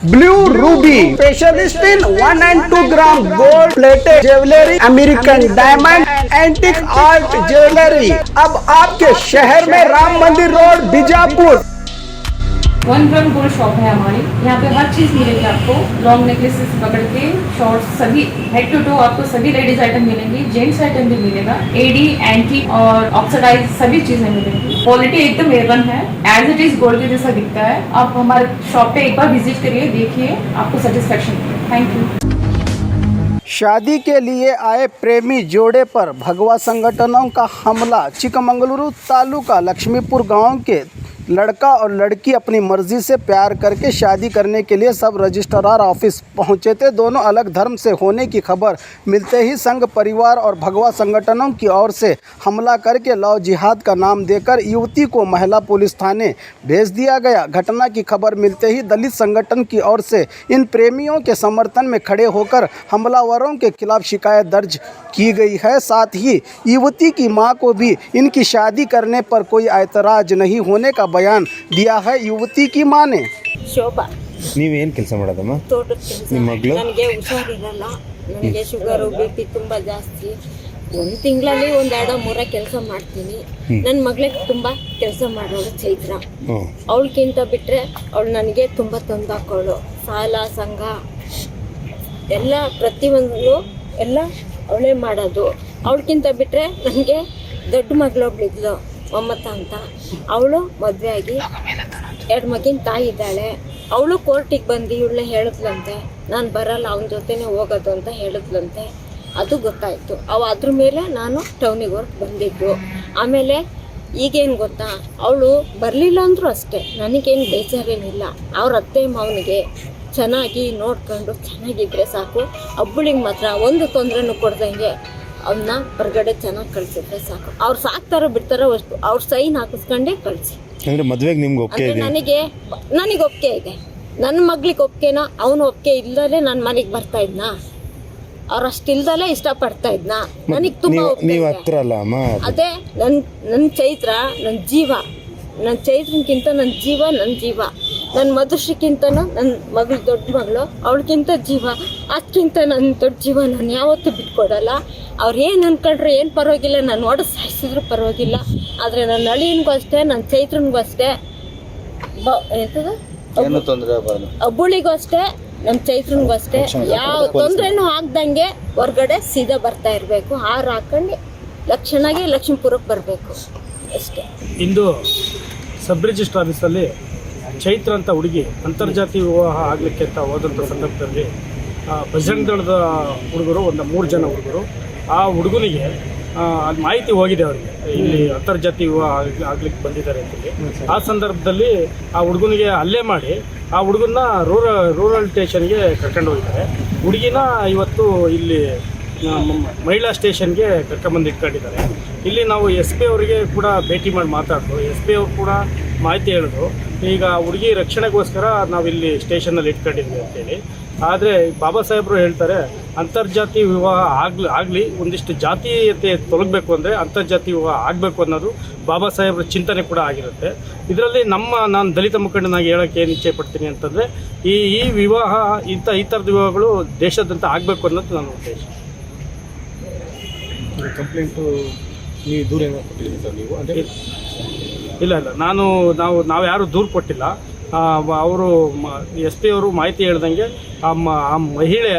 Blue Ruby, specialist in 1 and 2 gram gold plated jewelry, American diamond, antique art jewelry। अब आपके शहर में राम मंदिर road Bijapur. 1 gram gold shop है हमारी। यहाँ पे हर चीज़ मिलेगी आपको, लॉन्ग नेकलेसेस पकड़ के शॉर्ट्स सभी हेड टू टो आपको सभी लेडीज आइटम मिलेंगी, जेंट्स आइटम भी मिलेगा, एडी एंटी और ऑक्सीडाइज सभी चीजें मिलेंगी। क्वालिटी एकदम A1 है, एज इट इज गोल्ड के जैसा दिखता है। आप हमारे शॉप पे एक बार विजिट करिए, देखिए, आपको सेटिस्फेक्शन मिलेगा। Thank you. शादी के लिए आए प्रेमी जोड़े पर भगवा संगठनों का हमला। चिकमंगलुरु तालुका लक्ष्मीपुर गांव के लड़का और लड़की अपनी मर्जी से प्यार करके शादी करने के लिए सब रजिस्ट्रार ऑफिस पहुंचे थे। दोनों अलग धर्म से होने की खबर मिलते ही संघ परिवार और भगवा संगठनों की ओर से हमला करके लव जिहाद का नाम देकर युवती को महिला पुलिस थाने भेज दिया गया। घटना की खबर मिलते ही दलित संगठन की ओर से इन प्रेमियों के समर्थन में खड़े होकर हमलावरों के खिलाफ शिकायत दर्ज की गई है। साथ ही युवती की मां को भी इनकी शादी करने पर कोई ऐतराज नहीं होने का बयान दिया है युवती की मां ने। ಶೋಭಾ, ನೀವೇನು ಕೆಲಸ ಮಾಡೋದಮ್ಮ? ತೋಟದ ಕೆಲಸ. ನಿಮ್ಮ ಮಗಳು? ನನಗೆ ಹುಷಾರಿರಲ್ಲ, ನನಗೆ ಶುಗರು BP ತುಂಬ ಜಾಸ್ತಿ. ಒಂದು ತಿಂಗಳಲ್ಲಿ ಒಂದೆರಡು ಮೂರ ಕೆಲಸ ಮಾಡ್ತೀನಿ. ನನ್ನ ಮಗಳಿಗೆ ತುಂಬ ಕೆಲಸ ಮಾಡೋಳು ಚೈತ್ರ. ಅವಳಕ್ಕಿಂತ ಬಿಟ್ಟರೆ ಅವಳು ನನಗೆ ತುಂಬ ತಂದಾಕೋಳು. ಸಾಲ ಸಂಘ ಎಲ್ಲ ಪ್ರತಿಯೊಂದು ಎಲ್ಲ ಅವಳೇ ಮಾಡೋದು. ಅವಳಕ್ಕಿಂತ ಬಿಟ್ಟರೆ ನನಗೆ ದೊಡ್ಡ ಮಗಳೊಬ್ಳಿದ್ಲು ಮಮತಾ ಅಂತ, ಅವಳು ಮದುವೆ ಆಗಿ 2 ಮಗಿನ ತಾಯಿ ಇದ್ದಾಳೆ. ಅವಳು ಕೋರ್ಟಿಗೆ ಬಂದು ಇವಳನ್ನ ಹೇಳಿದ್ಲಂತೆ, ನಾನು ಬರಲ್ಲ, ಅವನ ಜೊತೆನೇ ಹೋಗೋದು ಅಂತ ಹೇಳಿದ್ಲಂತೆ. ಅದು ಗೊತ್ತಾಯಿತು. ಅದ್ರ ಮೇಲೆ ನಾನು ಟೌನಿಗೆ ಹೊರಟು ಬಂದಿದ್ದು. ಆಮೇಲೆ ಈಗೇನು ಗೊತ್ತಾ, ಅವಳು ಬರಲಿಲ್ಲ ಅಂದರೂ ಅಷ್ಟೇ ನನಗೇನು ಬೇಜಾರೇನಿಲ್ಲ. ಅವ್ರ ಅತ್ತೆ ಮಾವನಿಗೆ ಚೆನ್ನಾಗಿ ನೋಡ್ಕೊಂಡು ಚೆನ್ನಾಗಿದ್ದರೆ ಸಾಕು. ಹಬ್ಬಳಿಗೆ ಮಾತ್ರ ಒಂದು ತೊಂದರೆನೂ ಕೊಡ್ದಂಗೆ ಅವನ್ನ ಹೊರಗಡೆ ಚೆನ್ನಾಗಿ ಕಳಿಸಿದ್ರೆ ಸಾಕು. ಅವ್ರು ಸಾಕ್ತಾರೋ ಬಿಡ್ತಾರೋ ಅಷ್ಟು ಅವ್ರ ಸೈನ್ ಹಾಕಿಸ್ಕೊಂಡೇ ಕಳಿಸಿ. ಅಂದರೆ ಮದುವೆಗೆ ನಿಮ್ಗೆ ಒಪ್ಪಿಗೆ ಇದೆ? ನನಗೆ ಒಪ್ಪಿಗೆ ಇದೆ. ನನ್ನ ಮಗಳಿಗೆ ಒಪ್ಪಿಗೆನೋ, ಅವನು ಒಪ್ಪಿಗೆ ಇಲ್ಲದೇ ನನ್ನ ಮನೆಗೆ ಬರ್ತಾ ಇದ್ನಾ? ಅವ್ರು ಅಷ್ಟಿಲ್ದಲೇ ಇಷ್ಟಪಡ್ತಾ ಇದ್ನಾ? ನನಗೆ ತುಂಬ ನೀವು ಹತ್ರ ಅಲ್ಲ ಅಮ್ಮ. ಅದೇ ನನ್ನ ಚೈತ್ರ ನನ್ನ ಜೀವ. ನನ್ನ ಚೈತ್ರನ್ಕಿಂತ ನನ್ನ ಜೀವ, ನನ್ನ ಜೀವ. ನನ್ನ ಮಧುಶ್ರೀಕ್ಕಿಂತನೂ ನನ್ನ ಮಗಳು ದೊಡ್ಡ ಮಗಳು, ಅವಳಿಗಿಂತ ಜೀವ. ಅದಕ್ಕಿಂತ ನನ್ನ ದೊಡ್ಡ ಜೀವ ನಾನು ಯಾವತ್ತೂ ಬಿಟ್ಕೊಡಲ್ಲ. ಅವ್ರು ಏನು ಅಂದ್ಕೊಂಡ್ರೆ ಏನು ಪರವಾಗಿಲ್ಲ, ನಾನು ನೋಡಿ ಸಾಯಿಸಿದ್ರು ಪರವಾಗಿಲ್ಲ. ಆದರೆ ನನ್ನ ಅಳಿಯನಿಗೂ ಅಷ್ಟೇ, ನನ್ನ ಚೈತ್ರನಿಗೂ ಅಷ್ಟೇ, ಅಬ್ಬುಳಿಗೂ ಅಷ್ಟೇ, ನಮ್ಮ ಚೈತ್ರನಿಗೂ ಅಷ್ಟೇ, ಯಾವ ತೊಂದರೆನೂ ಆಗ್ದಂಗೆ ಹೊರ್ಗಡೆ ಸೀದಾ ಬರ್ತಾ ಇರಬೇಕು. ಹಾರ ಹಾಕೊಂಡು ಲಕ್ಷಣಾಗಿ ಲಕ್ಷ್ಮೀಪುರಕ್ಕೆ ಬರಬೇಕು ಅಷ್ಟೇ. ಇಂದು ಸಬ್ ರಿಜಿಸ್ಟ್ರ್ ಆಫೀಸಲ್ಲಿ ಚೈತ್ರ ಅಂತ ಹುಡುಗಿ ಅಂತರ್ಜಾತಿ ವಿವಾಹ ಆಗಲಿಕ್ಕೆ ಅಂತ ಹೋದಂಥ ಸಂದರ್ಭದಲ್ಲಿ ಬಜರಂಗ ದಳದ ಹುಡುಗರು, ಒಂದು 3 ಜನ ಹುಡುಗರು, ಆ ಹುಡುಗನಿಗೆ ಅದು ಮಾಹಿತಿ ಹೋಗಿದೆ ಅವರಿಗೆ, ಇಲ್ಲಿ ಅಂತರ್ಜಾತಿ ವಿವಾಹ ಆಗ್ಲಿಕ್ಕೆ ಬಂದಿದ್ದಾರೆ ಅಂತೇಳಿ. ಆ ಸಂದರ್ಭದಲ್ಲಿ ಆ ಹುಡುಗನಿಗೆ ಹಲ್ಲೆ ಮಾಡಿ ಆ ಹುಡುಗನ್ನ ರೂರಲ್ ಸ್ಟೇಷನ್ಗೆ ಕರ್ಕೊಂಡು ಹೋಗಿದ್ದಾರೆ. ಹುಡುಗಿನ ಇವತ್ತು ಇಲ್ಲಿ ಮಹಿಳಾ ಸ್ಟೇಷನ್ಗೆ ಕರ್ಕೊಂಬಂದು ಇಟ್ಕೊಂಡಿದ್ದಾರೆ. ಇಲ್ಲಿ ನಾವು SP ಅವರಿಗೆ ಕೂಡ ಭೇಟಿ ಮಾಡಿ ಮಾತಾಡಿದ್ರು. SP ಅವರು ಕೂಡ ಮಾಹಿತಿ ಹೇಳಿದ್ರು, ಈಗ ಹುಡುಗಿ ರಕ್ಷಣೆಗೋಸ್ಕರ ನಾವಿಲ್ಲಿ ಸ್ಟೇಷನಲ್ಲಿ ಇಟ್ಕೊಂಡಿದ್ವಿ ಅಂತೇಳಿ. ಆದರೆ ಬಾಬಾ ಸಾಹೇಬರು ಹೇಳ್ತಾರೆ, ಅಂತರ್ಜಾತಿ ವಿವಾಹ ಆಗಲಿ ಒಂದಿಷ್ಟು ಜಾತೀಯತೆ ತೊಲಗಬೇಕು ಅಂದರೆ ಅಂತರ್ಜಾತಿ ವಿವಾಹ ಆಗಬೇಕು ಅನ್ನೋದು ಬಾಬಾ ಸಾಹೇಬ್ರ ಚಿಂತನೆ ಕೂಡ ಆಗಿರುತ್ತೆ. ಇದರಲ್ಲಿ ನಾನು ದಲಿತ ಮುಖಂಡನಾಗಿ ಹೇಳೋಕ್ಕೆ ಏನು ಇಚ್ಛೆ ಪಡ್ತೀನಿ ಅಂತಂದರೆ, ಈ ವಿವಾಹ ಈ ಥರದ ವಿವಾಹಗಳು ದೇಶಾದ್ಯಂತ ಆಗಬೇಕು ಅನ್ನೋದು ನನ್ನ ಉದ್ದೇಶ. ಕಂಪ್ಲೇಂಟು ನೀವು ದೂರ ಏನೋ ಕೊಟ್ಟಿದ್ದೀರಿ ಸರ್ ನೀವು? ಅಂದರೆ ಇಲ್ಲ ನಾವು ಯಾರೂ ದೂರು ಕೊಟ್ಟಿಲ್ಲ. ಅವರು SP ಅವರು ಮಾಹಿತಿ ಹೇಳ್ದಂಗೆ ಆ ಮಹಿಳೆ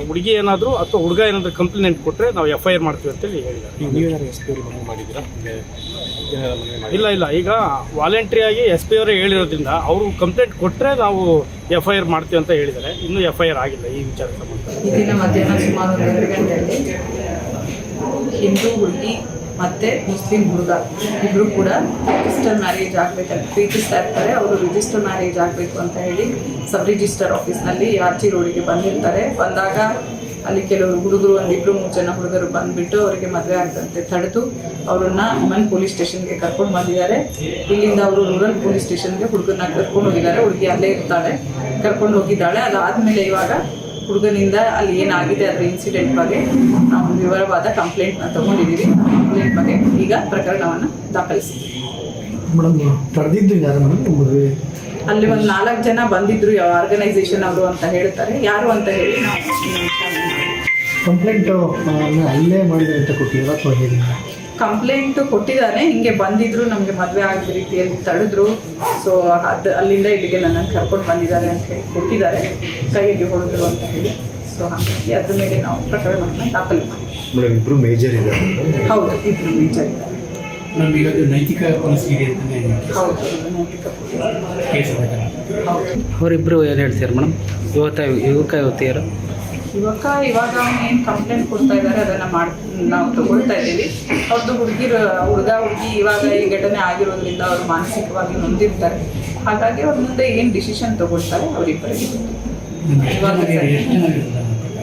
ಹುಡುಗಿ ಏನಾದರೂ ಅಥವಾ ಹುಡುಗ ಏನಾದರೂ ಕಂಪ್ಲೇಂಟ್ ಕೊಟ್ಟರೆ ನಾವು FIR ಮಾಡ್ತೀವಿ ಅಂತೇಳಿ ಹೇಳಿದ್ದಾರೆ. ನೀವೇನಾದ್ರು SP ಅವ್ರಿಗೆ ಮನವಿ ಮಾಡಿದ್ದೀರಾ? ಇಲ್ಲ, ಈಗ ವಾಲಂಟ್ರಿಯಾಗಿ SP ಅವರೇ ಹೇಳಿರೋದ್ರಿಂದ ಅವರು ಕಂಪ್ಲೇಂಟ್ ಕೊಟ್ಟರೆ ನಾವು FIR ಮಾಡ್ತೀವಿ ಅಂತ ಹೇಳಿದ್ದಾರೆ. ಇನ್ನೂ FIR ಆಗಿಲ್ಲ ಈ ವಿಚಾರ ಸಂಬಂಧ. ಈ ದಿನ ಮಧ್ಯಾಹ್ನ ಸುಮಾರು 2 ಗಂಟೆಯಲ್ಲಿ ಹಿಂದೂ ಹುಡುಗಿ ಮತ್ತು ಮುಸ್ಲಿಂ ಹುಡುಗ ಇಬ್ಬರು ಕೂಡ ರಿಜಿಸ್ಟರ್ ಮ್ಯಾರೇಜ್ ಆಗಬೇಕಂತ ಪ್ರೀತಿಸ್ತಾ ಇರ್ತಾರೆ. ಅವರು ರಿಜಿಸ್ಟರ್ ಮ್ಯಾರೇಜ್ ಆಗಬೇಕು ಅಂತ ಹೇಳಿ ಸಬ್ ರಿಜಿಸ್ಟರ್ ಆಫೀಸ್ನಲ್ಲಿ ಆರ್ಚಿ ರೋಡಿಗೆ ಬಂದಿರ್ತಾರೆ. ಬಂದಾಗ ಅಲ್ಲಿ ಕೆಲವರು ಹುಡುಗರು, 1-2-3 ಜನ ಹುಡುಗರು ಬಂದುಬಿಟ್ಟು ಅವರಿಗೆ ಮದುವೆ ಆಗದಂತೆ ತಡೆದು ಅವರನ್ನು ಮನ್ ಪೊಲೀಸ್ ಸ್ಟೇಷನ್ಗೆ ಕರ್ಕೊಂಡು ಬಂದಿದ್ದಾರೆ. ಇಲ್ಲಿಂದ ಅವರು ರೂರಲ್ ಪೊಲೀಸ್ ಸ್ಟೇಷನ್ಗೆ ಹುಡುಗರನ್ನ ಕರ್ಕೊಂಡು ಹೋಗಿದ್ದಾರೆ. ಹುಡುಗಿ ಅಲ್ಲೇ ಇರ್ತಾಳೆ, ಕರ್ಕೊಂಡು ಹೋಗಿದ್ದಾಳೆ. ಅದಾದಮೇಲೆ ಇವಾಗ ಹುಡುಗನಿಂದ ಅಲ್ಲಿ ಏನಾಗಿದೆ ಅದರ ಇನ್ಸಿಡೆಂಟ್ ಬಗ್ಗೆ ನಾವು ವಿವರವಾದ ಕಂಪ್ಲೇಂಟ್ನ ತಗೊಂಡಿದ್ದೀವಿ. ಕಂಪ್ಲೇಂಟ್ ಬಗ್ಗೆ ಈಗ ಪ್ರಕರಣವನ್ನು ದಾಖಲಿಸಿದ್ದೀವಿ. ಮೇಡಮ್, ತಡೆದಿದ್ದು ಯಾರು ಮೇಡಮ್? ಮದುವೆ ಅಲ್ಲಿ ಒಂದು 4 ಜನ ಬಂದಿದ್ರು ಆರ್ಗನೈಸೇಷನ್ ಅವರು ಅಂತ ಹೇಳ್ತಾರೆ. ಯಾರು ಅಂತ ಹೇಳಿ ನಾವು ಕಂಪ್ಲೇಂಟು ಅಲ್ಲೇ ಮಾಡಿದ್ರೆ ಅಂತ ಕೊಟ್ಟಿರೋ ಅಥವಾ ಹೇಗೆ? ಕಂಪ್ಲೇಂಟ್ ಕೊಟ್ಟಿದ್ದಾನೆ. ಹಿಂಗೆ ಬಂದಿದ್ರು, ನಮಗೆ ಮದುವೆ ಆಗದ ರೀತಿಯಲ್ಲಿ ತಡೆದ್ರು. ಸೊ ಅದು ಅಲ್ಲಿಂದ ಇಲ್ಲಿಗೆ ನನ್ನನ್ನು ಕರ್ಕೊಂಡು ಬಂದಿದ್ದಾರೆ ಅಂತ ಹೇಳಿ ಕೊಟ್ಟಿದ್ದಾರೆ, ಕೈಗೆ ಹೊಡೆದ್ರು ಅಂತ ಹೇಳಿ. ಸೊ ಹಾಗಾಗಿ ಅದ್ರ ಮೇಲೆ ನಾವು ಪ್ರಕರಣವನ್ನು ದಾಖಲೆ ಮಾಡಿದ್ವಿ. ಮೇಡಮ್ ಇಬ್ಬರು ಮೇಜರ್ ಇದ್ದಾರೆ. ಹೌದು, ಇಬ್ಬರು ಮೇಜರ್ ಇದ್ದಾರೆ. ನಮಗೆ ಅದು ನೈತಿಕ ಪರಿಸ್ಥಿತಿ ಅಂತಲೇ ಹೌದು, ನೈತಿಕ ಕೇಸ್ ಹೌದು. ಅವರಿಬ್ಬರು ಏನು ಹೇಳ್ತೀರ ಮೇಡಮ್? ಯುವತಿಯರು ಇವಾಗ ಏನು ಕಂಪ್ಲೇಂಟ್ ಕೊಡ್ತಾ ಇದ್ದಾರೆ ಅದನ್ನು ನಾವು ತಗೊಳ್ತಾ ಇದ್ದೀವಿ. ಅವ್ರದ್ದು ಹುಡುಗ ಹುಡುಗಿ ಇವಾಗ ಈ ಘಟನೆ ಆಗಿರೋದ್ರಿಂದ ಅವರು ಮಾನಸಿಕವಾಗಿ ನೊಂದಿರ್ತಾರೆ. ಹಾಗಾಗಿ ಅವ್ರ ಮುಂದೆ ಏನು ಡಿಸಿಷನ್ ತಗೊಳ್ತಾರೆ ಅವರಿಬ್ಬರಿಗೆ. ಎಷ್ಟು ಜನ